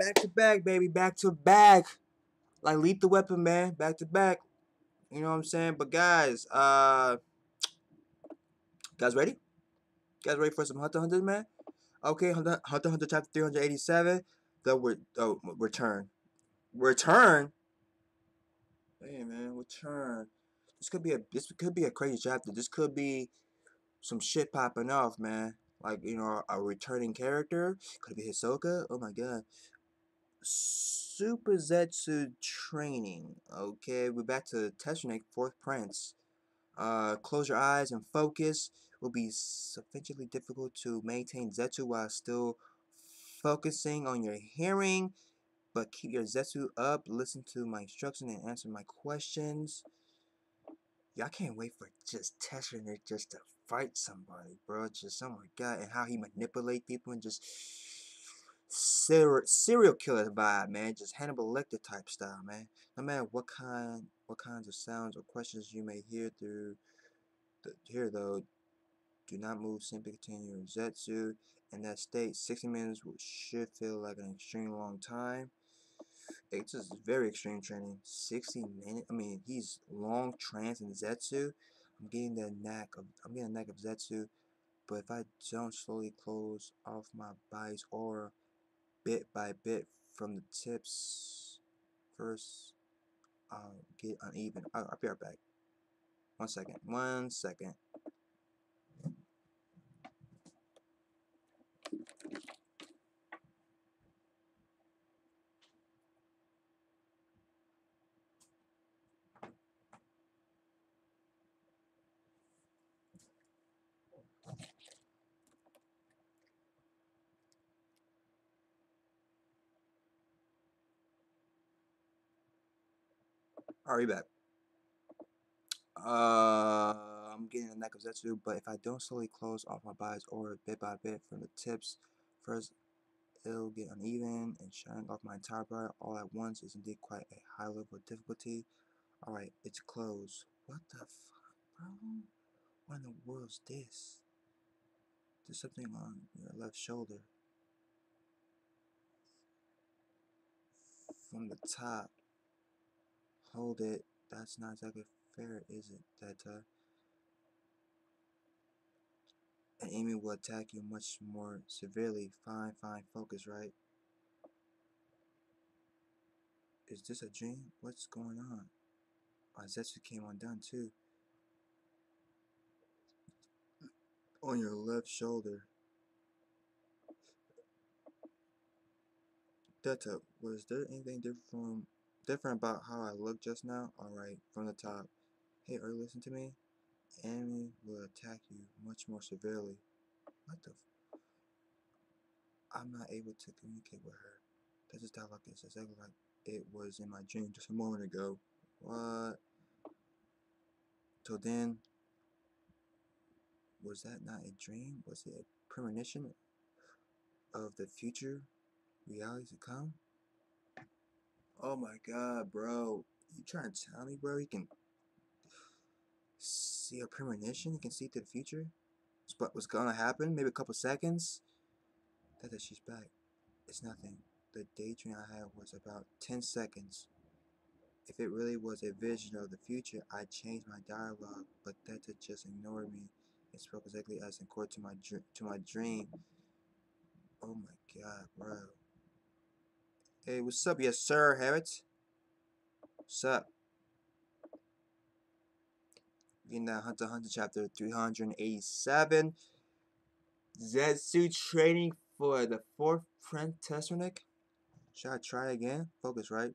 back to back, baby, back to back. Like Lethal Weapon, man, back to back. You know what I'm saying? But guys ready? Guys ready for some Hunter Hunter, man? Okay, Hunter chapter 387, the return. Return? Hey man, return. This could be a crazy chapter. This could be some shit popping off, man. Like, a returning character. Could be Hisoka. Oh my god. Super Zetsu training. Okay, we're back to Tetranic, fourth prince. Close your eyes and focus. It will be sufficiently difficult to maintain Zetsu while still focusing on your hearing. But keep your Zetsu up, listen to my instructions, and answer my questions. Yeah, I can't wait for just Tetranic just to fight somebody, bro. Just, oh my god, and how he manipulate people and just serial killer vibe, man. Just Hannibal Lecter type style, man. No matter what kinds of sounds or questions you may hear here though, do not move. Simply continue your Zetsu. In that state, 60 minutes should feel like an extremely long time. It's just very extreme training. 60 minutes. I mean, he's long trance in Zetsu. I'm getting the knack of Zetsu. But if I don't slowly close off my body's aura bit by bit from the tips, first I'll get uneven. I'll be right back. 1 second. 1 second. I'll be back. I'm getting the knack of Zetsu, but if I don't slowly close off my body's aura bit by bit from the tips, first it'll get uneven and shining off my entire body all at once is indeed quite a high level of difficulty. Alright, it's closed. What the fuck, bro? What in the world's this? There's something on your left shoulder. From the top. Hold it. That's not exactly fair, is it? That an enemy will attack you much more severely. Fine, focus, right? Is this a dream? What's going on? Zetsu came undone too. On your left shoulder. Deta, was there anything different about how I looked just now? Alright, from the top. Hey, are you listening to me? Enemy will attack you much more severely. What the I'm not able to communicate with her. That's just dialogue is exactly like it was in my dream just a moment ago. What? Till then, was that not a dream? Was it a premonition of the future reality to come? Oh my god, bro. You trying to tell me, bro, you can see a premonition? You can see to the future? What's gonna happen? Maybe a couple seconds? That she's back. It's nothing. The daydream I had was about 10 seconds. If it really was a vision of the future, I'd change my dialogue, but Theta just ignored me and spoke exactly as according to my dream. Oh my god, bro. Hey, what's up? Yes, sir, Harriet. What's up? In that Hunter x Hunter chapter 387. Zetsu training for the fourth Tetranic. Should I try again? Focus, right?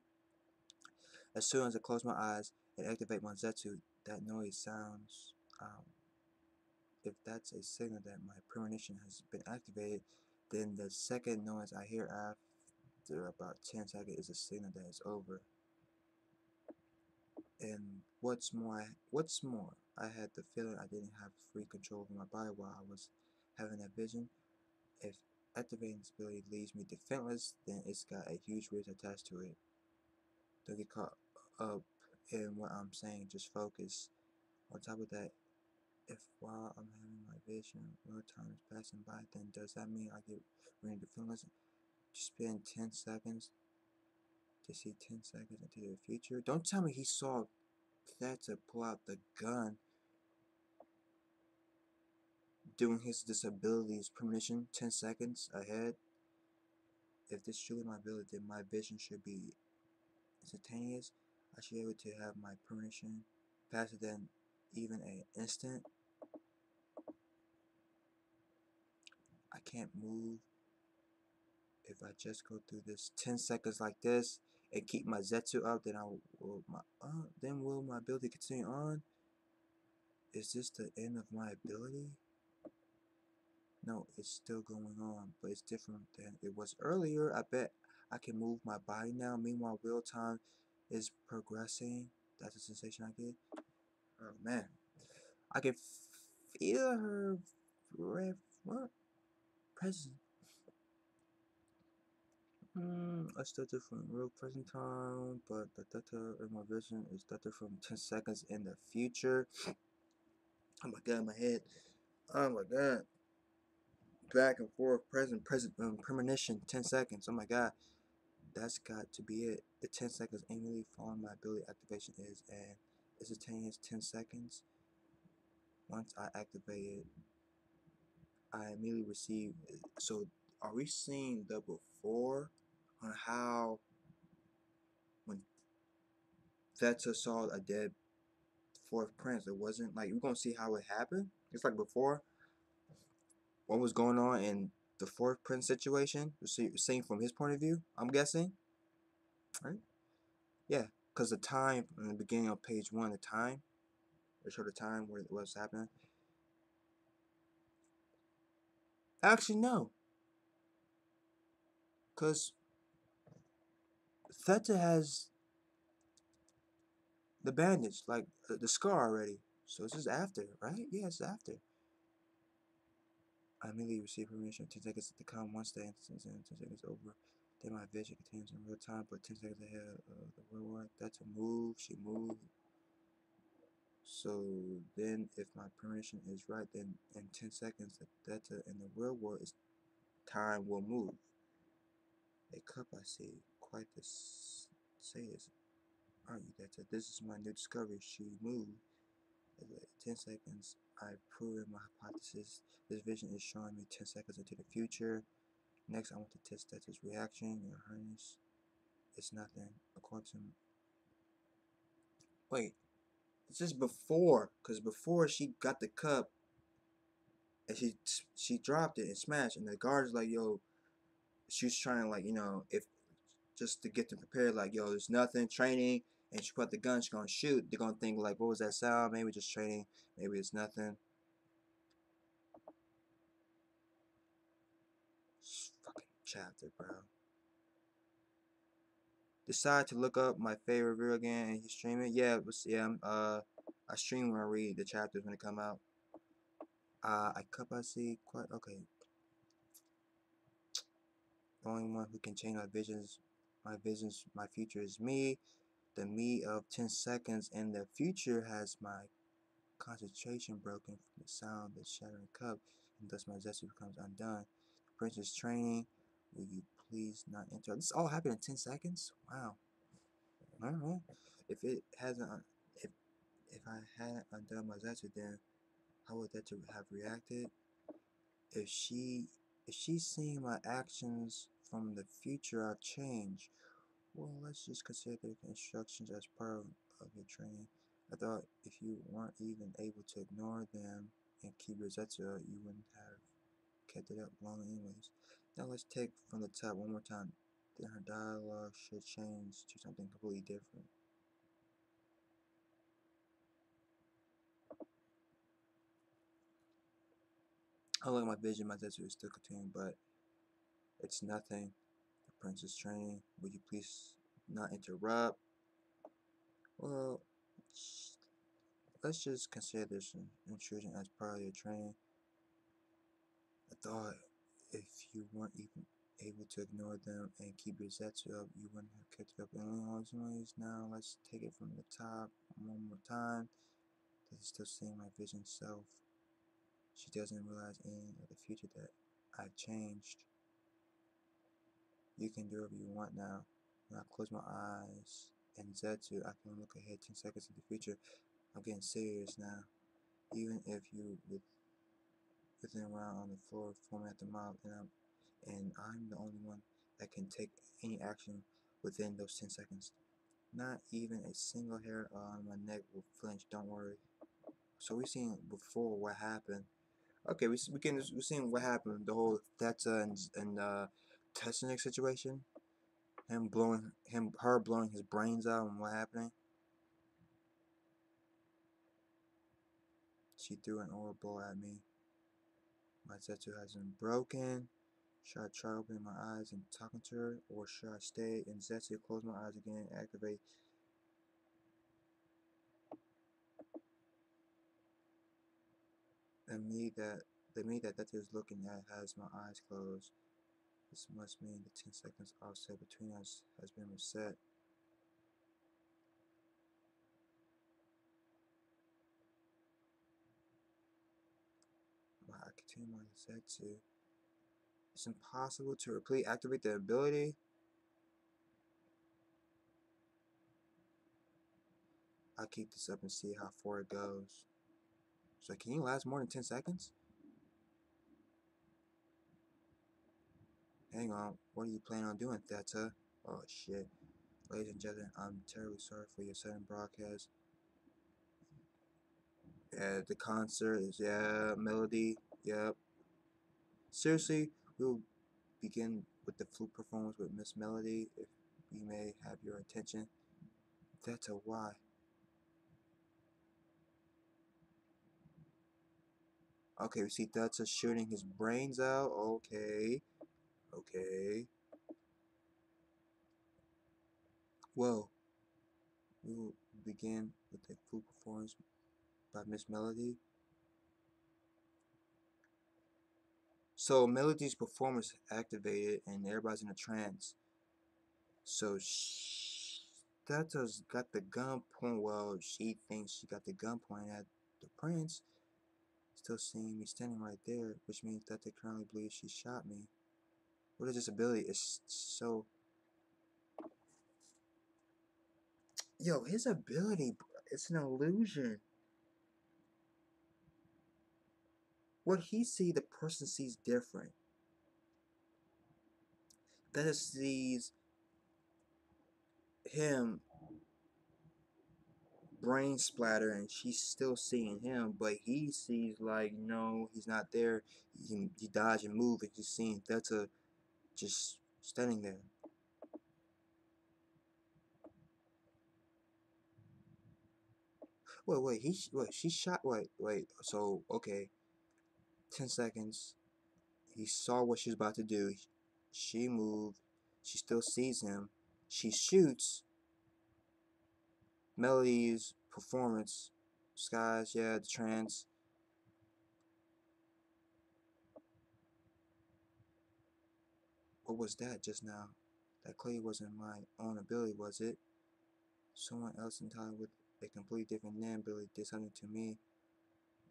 As soon as I close my eyes and activate my Zetsu, that noise sounds. If that's a signal that my premonition has been activated, then the second noise I hear after about 10 seconds is a signal that it's over. And what's more, I had the feeling I didn't have free control over my body while I was having that vision. If activating this ability leaves me defenseless, then it's got a huge risk attached to it. Don't get caught up in what I'm saying, just focus. On top of that, if while I'm having my vision, real time is passing by, then does that mean I get rendered defenseless? spend 10 seconds to see 10 seconds into the future. Don't tell me he saw that to pull out the gun doing his disability's premonition 10 seconds ahead. If this truly my ability, then my vision should be instantaneous. I should be able to have my premonition faster than even an instant. I can't move if I just go through this 10 seconds like this and keep my Zetsu up. Then will my ability continue on? Is this the end of my ability? No, it's still going on, but it's different than it was earlier. I bet I can move my body now. Meanwhile, real time is progressing. That's the sensation I get. Oh man, I can feel her breath. What? Present. It's still different. Real present time, but the data in my vision is data from 10 seconds in the future. Oh my god, my head. Oh my god. Back and forth, present, premonition, 10 seconds. Oh my god. That's got to be it. The 10 seconds immediately following my ability activation is an instantaneous 10 seconds. Once I activate it, I immediately receive. So, are we seeing the before on how when Theta saw a dead fourth prince? It wasn't like we're gonna see how it happened. It's like before what was going on in the fourth prince situation. Seeing from his point of view, I'm guessing, right? Yeah, because the time in the beginning of page 1, the time. They show the time where it was happening. Actually, no. Because Theta has the bandage, like the scar already. So this is after, right? Yeah, it's after. I immediately receive permission 10 seconds to come once the instance and 10 seconds over. Then my vision continues in real time, but 10 seconds ahead of the real one. That's a move. She moved. So then if my permission is right, then in 10 seconds, the Theta in the real world is time will move. A cup I see. Quite the say this. Aren't you? This is my new discovery. She moved. 10 seconds. I've proven my hypothesis. This vision is showing me 10 seconds into the future. Next, I want to test that this reaction. Your Highness, it's nothing. According to wait, this is before, cause before she got the cup and she dropped it and smashed, and the guard's like, yo, she's trying to like if just to get them prepared, like, yo, there's nothing, training, and she put the gun, she's gonna shoot. They're gonna think, like, what was that sound? Maybe just training, maybe it's nothing. Fucking chapter, bro. Decide to look up my favorite review again and you stream it. Yeah, I stream when I read the chapters when they come out. I see quite okay. The only one who can change my future is me. The me of 10 seconds in the future has my concentration broken from the sound of the shattering cup, and thus my zest becomes undone. The prince is training. Will you please not enter? This all happened in 10 seconds? Wow. Alright. If it hasn't, if I hadn't undone my zetsu, then how would that have reacted? If she's seeing my actions from the future I've changed, well, let's just consider the instructions as part of your training. I thought if you weren't even able to ignore them and keep your zetsu, you wouldn't have kept it up long anyways. Now let's take from the top one more time. Then her dialogue should change to something completely different. Unlike my vision, my zetsu is still continuing, but it's nothing. The prince is training. Would you please not interrupt? Well, let's just consider this an intrusion as part of your training. I thought if you weren't even able to ignore them and keep your zetsu up, you wouldn't have kept it up in all ways. Now let's take it from the top one more time. Does it still seeing my vision self? She doesn't realize any of the future that I've changed. You can do whatever you want now. When I close my eyes and Zetsu, I can look ahead 10 seconds in the future. I'm getting serious now. Even if you within around on the floor, foaming at the mouth, and I'm the only one that can take any action within those 10 seconds. Not even a single hair on my neck will flinch. Don't worry. So we've seen before what happened. Okay, we've seen what happened. The whole Theta and Tessanic situation. Her blowing his brains out and what happening. She threw an aura blow at me. My Zetsu hasn't broken. Should I try opening my eyes and talking to her, or should I stay and Zetsu close my eyes again and activate? The me that is looking at has my eyes closed. This must mean the 10 seconds offset between us has been reset. I continue my Zetsu. It's impossible to repeatedly activate the ability. I'll keep this up and see how far it goes. So can you last more than 10 seconds? Hang on, what are you planning on doing, Theta? Oh shit. Ladies and gentlemen, I'm terribly sorry for your sudden broadcast. Yeah, the concert is, yeah, Melody, yep. Seriously, we'll begin with the flute performance with Miss Melody, if we may have your attention. Theta, why? Okay, we see Theta shooting his brains out, okay. Okay. Whoa. We will begin with the flute performance by Miss Melody. So Melody's performance activated and everybody's in a trance. So Theta's got the gun point. Well, she thinks she got the gun pointed at the prince. Still seeing me standing right there, which means that they currently believes she shot me. What is this ability? It's so... Yo, his ability, it's an illusion. What he see, the person sees different. That sees him brain splatter and she's still seeing him, but he sees like, no, he's not there. He dodge and move and just seeing Theta just standing there. She shot, so, okay, 10 seconds, he saw what she was about to do, she moved, she still sees him, she shoots. Melody's performance, skies, yeah, the trance. What was that just now? That clearly wasn't my own ability, was it? Someone else entirely with a completely different Nan ability did something to me.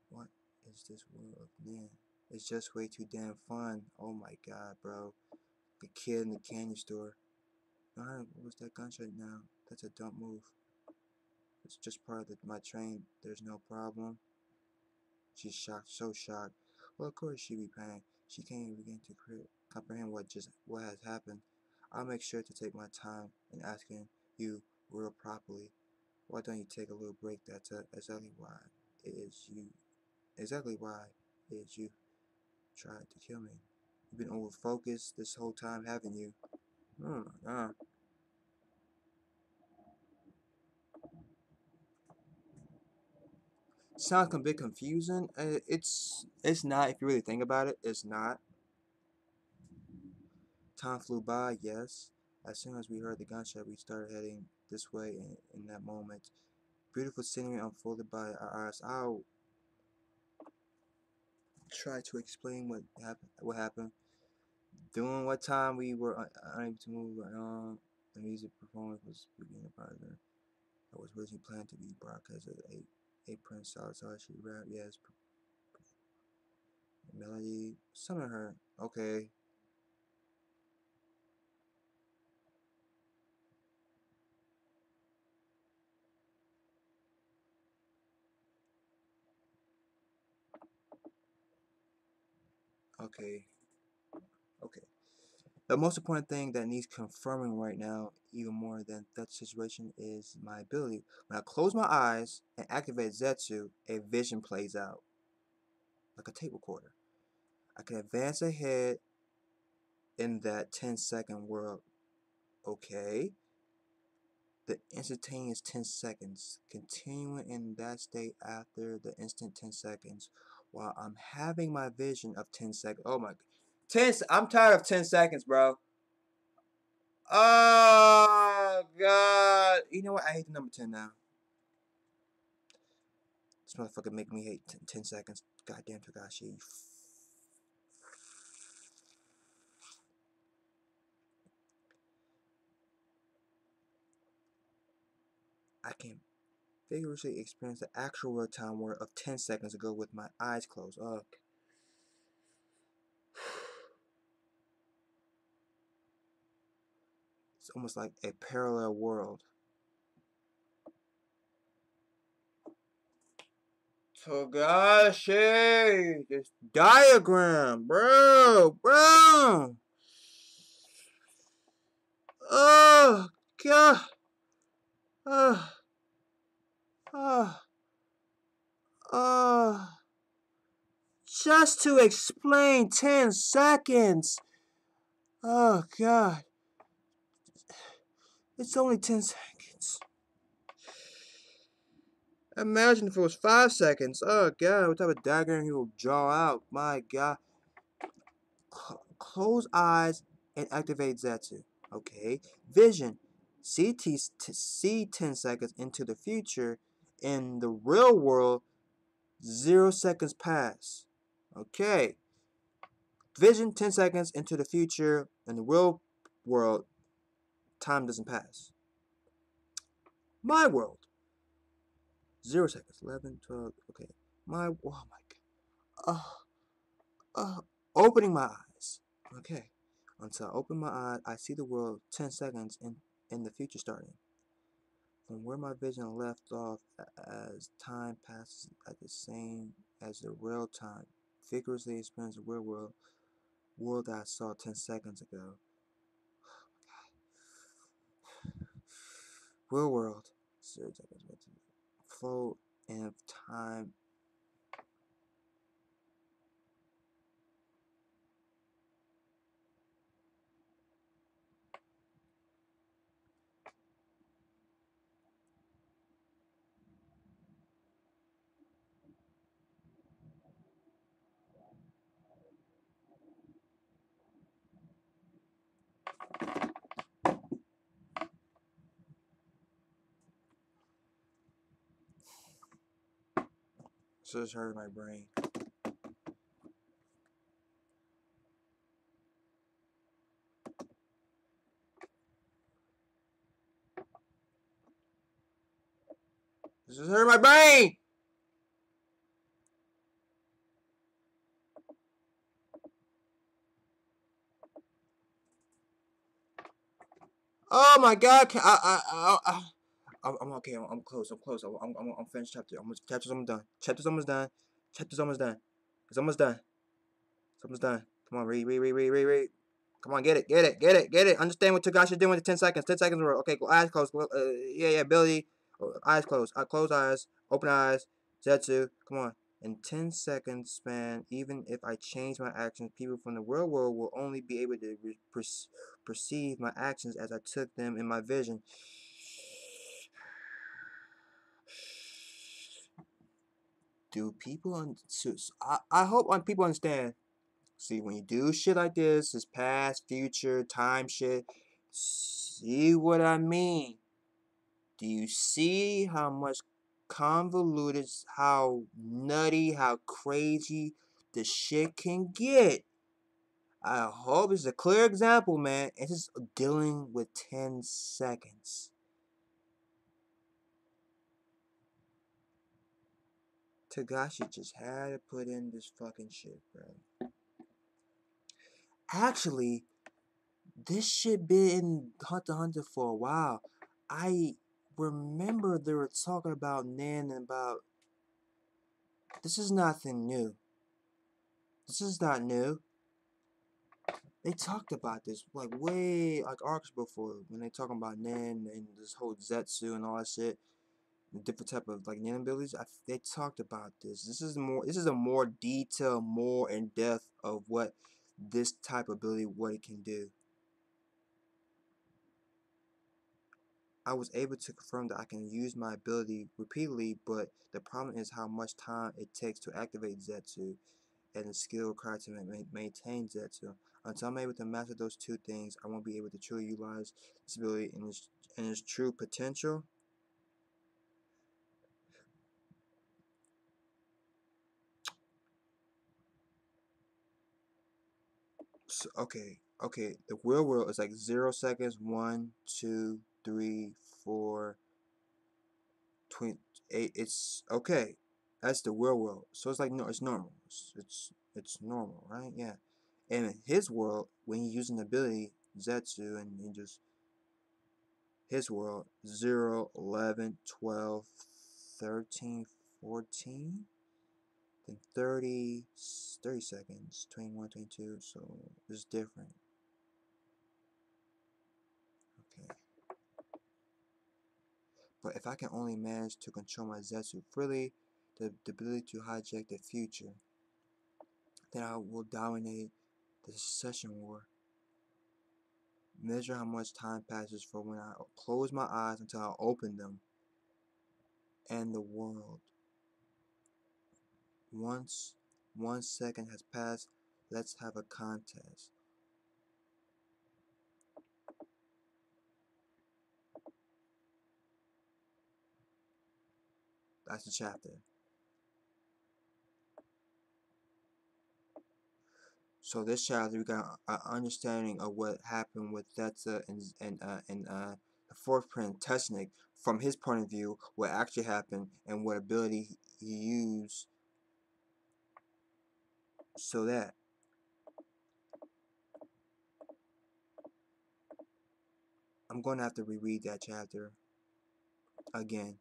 What is this world of Nan? It's just way too damn fun. Oh my god, bro. The kid in the candy store. Alright, what was that gunshot now? That's a dumb move. It's just part of my train. There's no problem. She's shocked, so shocked. Well, of course she'd be paying. She can't even begin to comprehend what has happened. I'll make sure to take my time in asking you real properly. Why don't you take a little break? That's exactly why it is you. Exactly why it is you tried to kill me. You've been over focused this whole time, haven't you? Oh my god. Sounds a bit confusing. It's not, if you really think about it. It's not. Time flew by, yes. As soon as we heard the gunshot, we started heading this way in that moment. Beautiful scenery unfolded by our eyes. I'll try to explain what happened. During what time we were unable to move on, the music performance was beginning partner. That was originally planned to be broadcast as a Prince Solitary rap. Yes, melody. Some of her. Okay. Okay. Okay. The most important thing that needs confirming right now, even more than that situation, is my ability. When I close my eyes and activate Zetsu, a vision plays out like a tape recorder. I can advance ahead in that 10-second world. Okay. The instantaneous 10 seconds, continuing in that state after the instant 10 seconds, while I'm having my vision of 10 seconds. Oh my, 10, I'm tired of 10 seconds, bro. Oh, God. You know what? I hate the number 10 now. This motherfucker make me hate 10 seconds. Goddamn Togashi. I can vigorously experience the actual real-time world of 10 seconds ago with my eyes closed. Ugh. It's almost like a parallel world. Togashi! This diagram, bro! Oh, God! Oh, oh, oh. Just to explain 10 seconds! Oh, God. It's only 10 seconds. Imagine if it was 5 seconds. Oh, God, what type of diagram he will draw out. My God. Close eyes and activate Zetsu. Okay. Vision. See 10 seconds into the future. In the real world, 0 seconds pass. Okay. Vision 10 seconds into the future. In the real world, time doesn't pass. My world. 0 seconds. 11, 12. Okay. Oh my God. Opening my eyes. Okay. Until I open my eyes, I see the world 10 seconds in the future starting. From where my vision left off as time passes at the same as the real time. Vigorously experience the real world that I saw 10 seconds ago. Real world. 0 seconds. Flow in time. So it's hurting my brain. This is hurting my brain! Oh my God! I'm okay. I'm close. I'm close. I'm finished chapter. Chapter's almost done. Chapter's almost done. Chapter's almost done. It's almost done. It's almost done. Come on, read. Come on, get it. Understand what Togashi's doing with the 10 seconds. 10 seconds. Okay, eyes closed. Yeah. Ability. Eyes closed. Close eyes. Open eyes. Zetsu. Come on. In 10 seconds span, even if I change my actions, people from the real world will only be able to perceive my actions as I took them in my vision. Do people I hope people understand. See, when you do shit like this past, future, time shit, see what I mean? Do you see how much convoluted, how nutty, how crazy the shit can get? I hope it's a clear example, man. It's just dealing with 10 seconds. Togashi just had to put in this fucking shit, bro. Actually, this shit been in Hunter x Hunter for a while. I remember they were talking about Nan and about... This is nothing new. This is not new. They talked about this like way like arcs before when they talking about Nen and this whole Zetsu and all that shit. Different type of like Nen abilities. They talked about this. This is more. This is a more detailed, more in depth of what this type of ability, what it can do. I was able to confirm that I can use my ability repeatedly, but the problem is how much time it takes to activate Zetsu and the skill required to maintain Zetsu. Until I'm able to master those two things, I won't be able to truly utilize this ability in its true potential. So, okay. The real world is like 0 seconds, 1, 2, 3, 4, 28. It's okay. That's the real world. So it's like no, it's normal. It's normal, right? Yeah. And in his world, when he's using the ability Zetsu, and he just his world 0, 11, 12, 13, 14, then 30 seconds, 21, 22. So it's different. Okay. But if I can only manage to control my Zetsu freely, the ability to hijack the future, then I will dominate the Succession War. Measure how much time passes from when I close my eyes until I open them. And the world. Once 1 second has passed, let's have a contest. That's the chapter. So this chapter we got an understanding of what happened with Thetsa and the fourth prince Tesnik from his point of view, what actually happened and what ability he used. So that I'm going to have to reread that chapter again.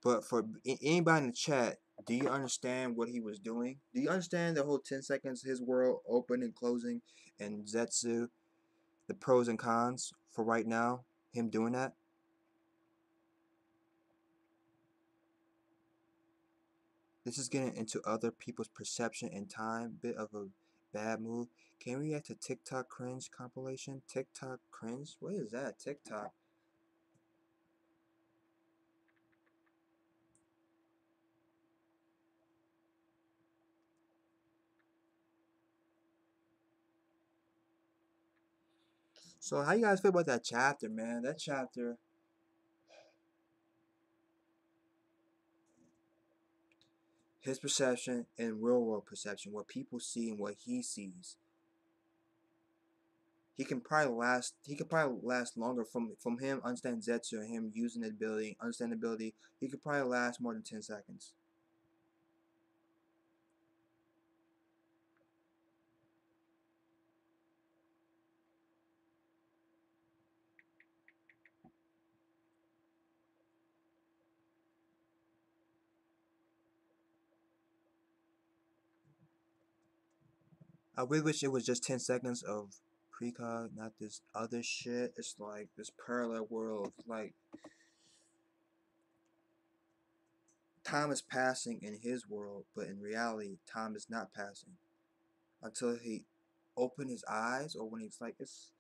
But for anybody in the chat, do you understand what he was doing? Do you understand the whole 10 seconds his world open and closing and Zetsu, the pros and cons for right now, him doing that? This is getting into other people's perception and time. Bit of a bad move. Can we get to TikTok cringe compilation? TikTok cringe? What is that? TikTok. So how you guys feel about that chapter, man? That chapter, his perception and real world perception, what people see and what he sees. He can probably last. He could probably last longer from him understanding Zetsu and him using the ability, understand the ability. He could probably last more than 10 seconds. I really wish it was just 10 seconds of precog, not this other shit. It's like this parallel world. Like time is passing in his world, but in reality, time is not passing until he opened his eyes or when he's like it's.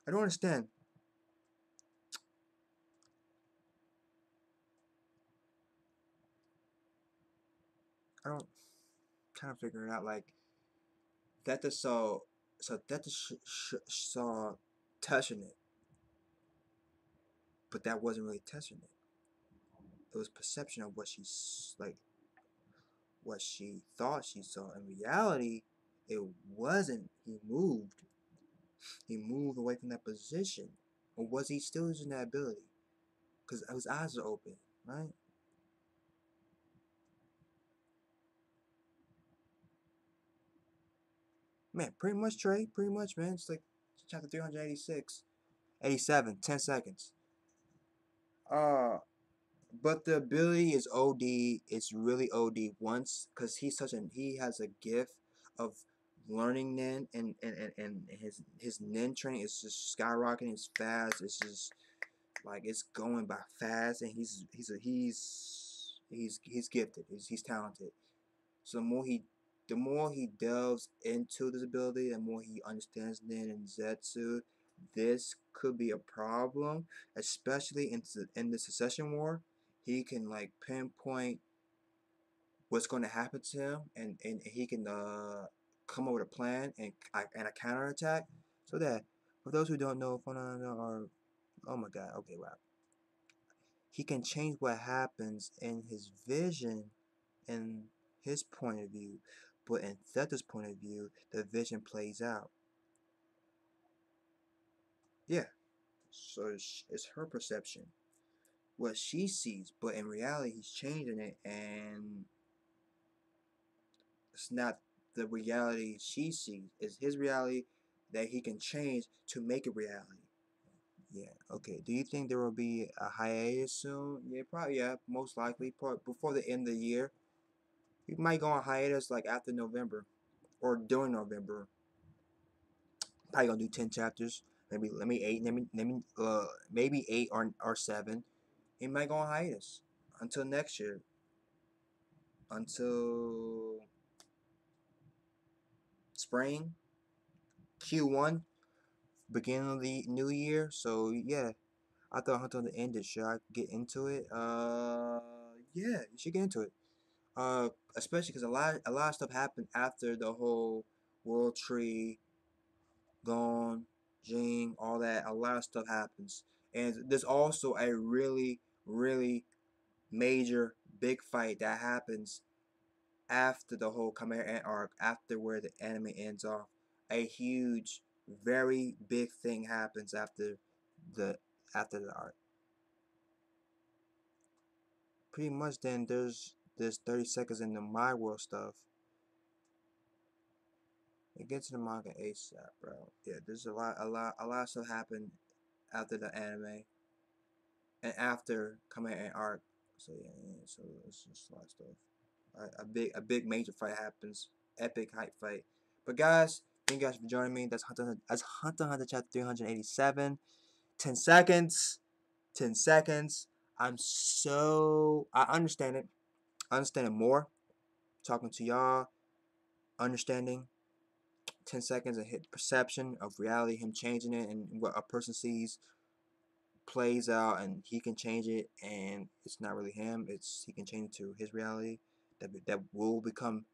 I don't understand. I don't kind of figure it out. Like Theta saw Theta saw touching it, but that wasn't really touching it. It was perception of what she's like, what she thought she saw. In reality, it wasn't. He moved. He moved away from that position. Or was he still using that ability? Because his eyes are open, right? Man, pretty much, Trey. Pretty much, man. It's like chapter 386. 87. 10 seconds. Uh, But the ability is OD. It's really OD once, cause he has a gift of learning nin, and his nin training is just skyrocketing. It's fast. It's just like it's going by fast, and he's gifted. He's talented. So the more he delves into this ability, the more he understands Nin and Zetsu. This could be a problem, especially in the Secession War. He can like pinpoint what's going to happen to him, and he can come up with a plan and a counterattack. So that for those who don't know, or oh my god, okay, wow, he can change what happens in his vision in his point of view, but in Theta's point of view, the vision plays out. Yeah, so it's her perception, what she sees, but in reality, he's changing it, and it's not the reality she sees. It's his reality that he can change to make it reality. Yeah, okay. Do you think there will be a hiatus soon? Yeah, probably, yeah, most likely, probably before the end of the year. We might go on hiatus like after November or during November. Probably gonna do 10 chapters. Maybe let me eight. Maybe 8 or 7. He might go on hiatus until next year, until spring Q1, beginning of the new year. So yeah, I thought Hunter the ended. Should I get into it? Yeah, you should get into it. Especially because a lot of stuff happened after the whole World Tree gone, Jing, all that. A lot of stuff happens, and there's also a really, really major big fight that happens after the whole Chimera Ant arc, after where the anime ends off. A huge, very big thing happens the the arc. Pretty much, then there's 30 seconds in the My World stuff. It gets to the manga ASAP, bro. Yeah, there's a lot of stuff happened after the anime and after coming in arc. So yeah, so it's just a lot of stuff. A big major fight happens, epic hype fight. But guys, thank you guys for joining me. That's Hunter chapter 387. 10 seconds. 10 seconds. I understand it. I understand it more. Talking to y'all, understanding 10 seconds and hit perception of reality, him changing it, and what a person sees plays out, and he can change it, and it's not really him, it's he can change it to his reality that will become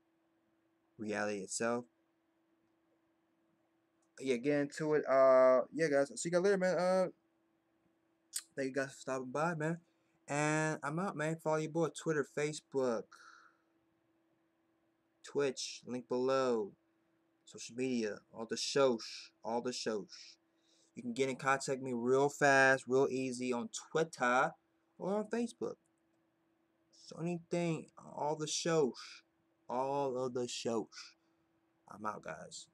reality itself. Yeah, get into it. Yeah, guys, see you guys later, man. Thank you guys for stopping by, man, and I'm out, man. Follow your boy Twitter, Facebook, Twitch, link below, social media, all the shows. You can get in contact with me real fast, real easy on Twitter or on Facebook. So anything, all of the shows. I'm out, guys.